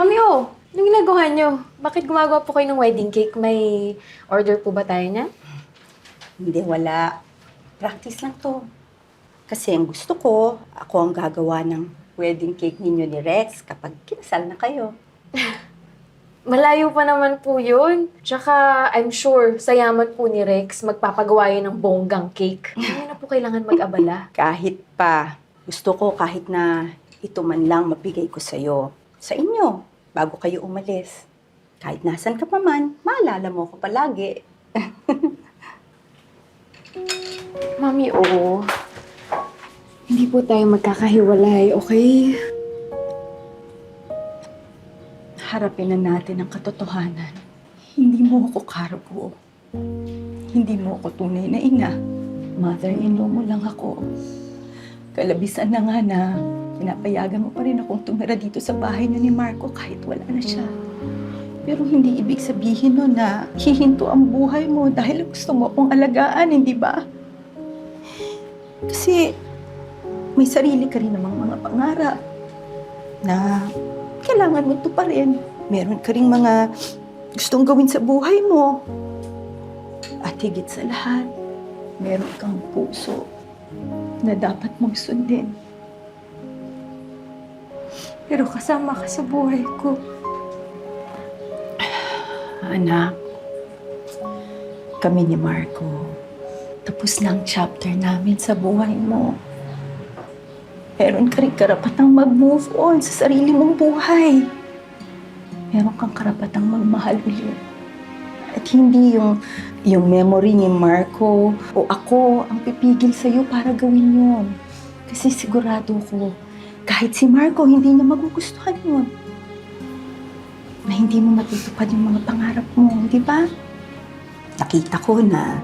Mami, anong ginagawa niyo? Bakit gumagawa po kayo ng wedding cake? May order po ba tayo niya? Hindi, wala. Practice lang to. Kasi ang gusto ko, ako ang gagawa ng wedding cake ninyo ni Rex kapag kinasal na kayo. Malayo pa naman po yun. Tsaka, I'm sure, sa yaman po ni Rex, magpapagawa yun ng bonggang cake. Hindi na po kailangan mag-abala. Kahit pa, gusto ko kahit na ito man lang mabigay ko sa'yo. Sa inyo, bago kayo umalis. Kahit nasan ka pa man, maalala mo ko palagi. Mami, hindi po tayo magkakahiwalay, okay? Harapin na natin ang katotohanan. Hindi mo ako cargo. Hindi mo ako tunay na ina. Mother-in-law mo lang ako. Kalabisan na nga na pinapayagan mo pa rin akong tumira dito sa bahay niyo ni Marco kahit wala na siya. Pero hindi ibig sabihin no na hihinto ang buhay mo dahil gusto mo akong alagaan, hindi ba? Kasi may sarili ka rin namang mga pangarap na kailangan mo ito pa rin. Meron ka rin mga gustong gawin sa buhay mo. At higit sa lahat, meron kang puso na dapat mong sundin. Pero kasama ka sa buhay ko. Anak, kami ni Marco, tapos na ang chapter namin sa buhay mo. Meron ka rin karapatang mag-move on sa sarili mong buhay. Meron kang karapatang magmahal ulit. At hindi yung memory ni Marco o ako ang pipigil sa'yo para gawin yun. Kasi sigurado ko, kahit si Marco, hindi niya magugustuhan yun. Na hindi mo matutupad yung mga pangarap mo, di ba? Nakita ko na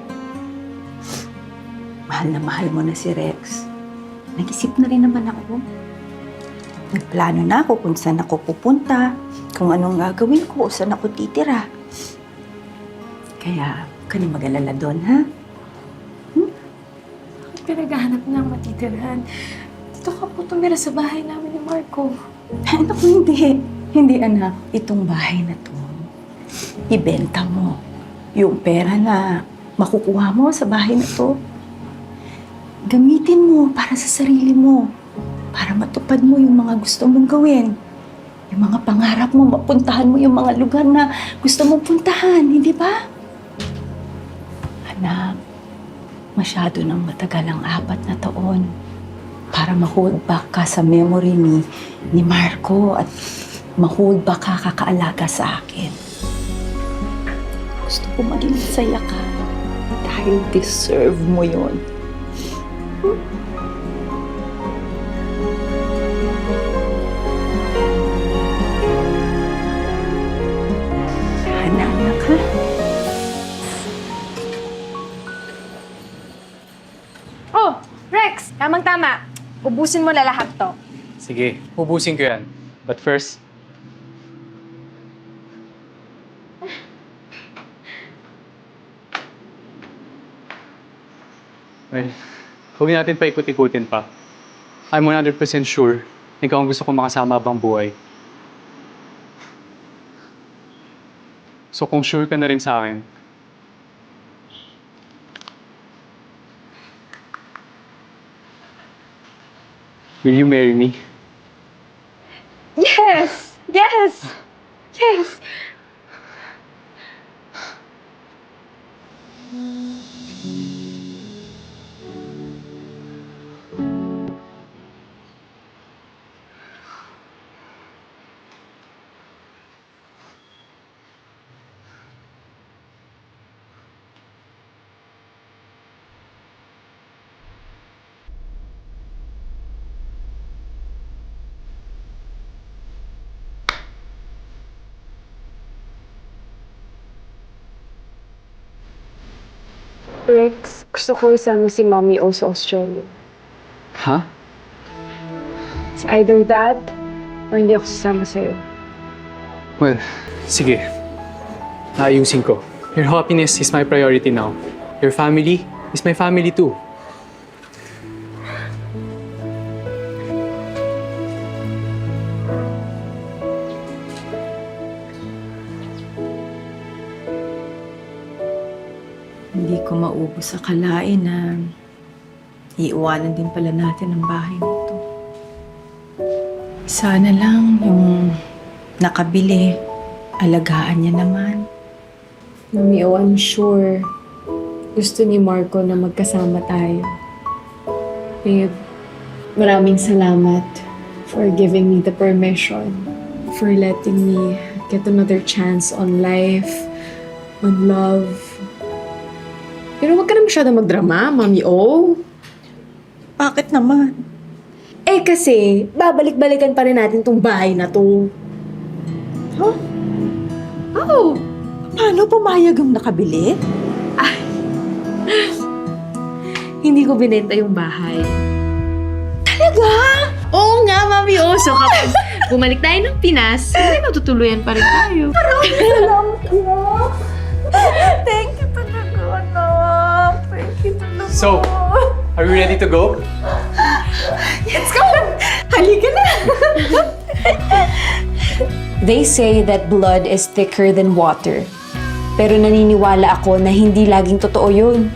mahal mo na si Rex. Nag-isip na rin naman ako. Nagplano na ako kung saan ako pupunta, kung anong gagawin ko, saan ako titira. Kaya, ka na mag-alala doon, ha? Bakit ka naghahanap ng matitirahan? Dito ka po tumira sa bahay namin ni Marco. Ay, naku, hindi. Hindi, anak. Itong bahay na to, ibenta mo. Yung pera na makukuha mo sa bahay na to, gamitin mo para sa sarili mo. Para matupad mo yung mga gusto mong gawin. Yung mga pangarap mo, mapuntahan mo yung mga lugar na gusto mong puntahan, hindi ba? Anak, masyado nang matagal ang 4 na taon para ma-hold back ka sa memory ni Marco at ma-hold back ka kakaalaga sa akin. Gusto ko maging masaya ka dahil deserve mo yon. Anak, ha? Rex! Tamang-tama. Ubusin mo na lahat to. Sige, ubusin ko yan. But first, well, huwag natin pa ikut-ikutin pa. I'm 100% sure na ikaw ang gusto kong makasama habang buhay. So kung sure ka na rin sa akin, will you marry me? Yes! Yes! Yes! Rex, gusto ko isama si Mommy O sa Australia. Ha? It's either that, or hindi ako sasama sa'yo. Well, sige. Ayusin ko. Your happiness is my priority now. Your family is my family too. ko maubos sa kalain na iiwanan din pala natin ang bahay nito. Sana lang yung nakabili, alagaan niya naman. Mami O, I'm sure gusto ni Marco na magkasama tayo. Babe, maraming salamat for giving me the permission, for letting me get another chance on life, on love. Pero wag ka na masyadong magdrama, Mami O. Bakit naman? Eh kasi, babalik-balikan pa rin natin tong bahay na to. Huh? Oh! Paano pumayag yung nakabili? Hindi ko binenta yung bahay. Talaga? Oo nga, Mami O. So kapag bumalik tayo ng Pinas, may matutuluyan pa rin tayo. Salamat mo. Thank you talaga, anak. Thank you talaga. So, are we ready to go? Let's go! Halika na! They say that blood is thicker than water. Pero naniniwala ako na hindi laging totoo yun.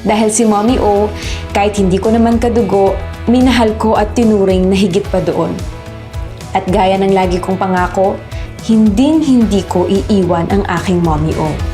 Dahil si Mommy O, kahit hindi ko naman kadugo, minahal ko at tinuring na higit pa doon. At gaya ng lagi kong pangako, hinding-hindi ko iiwan ang aking Mommy O.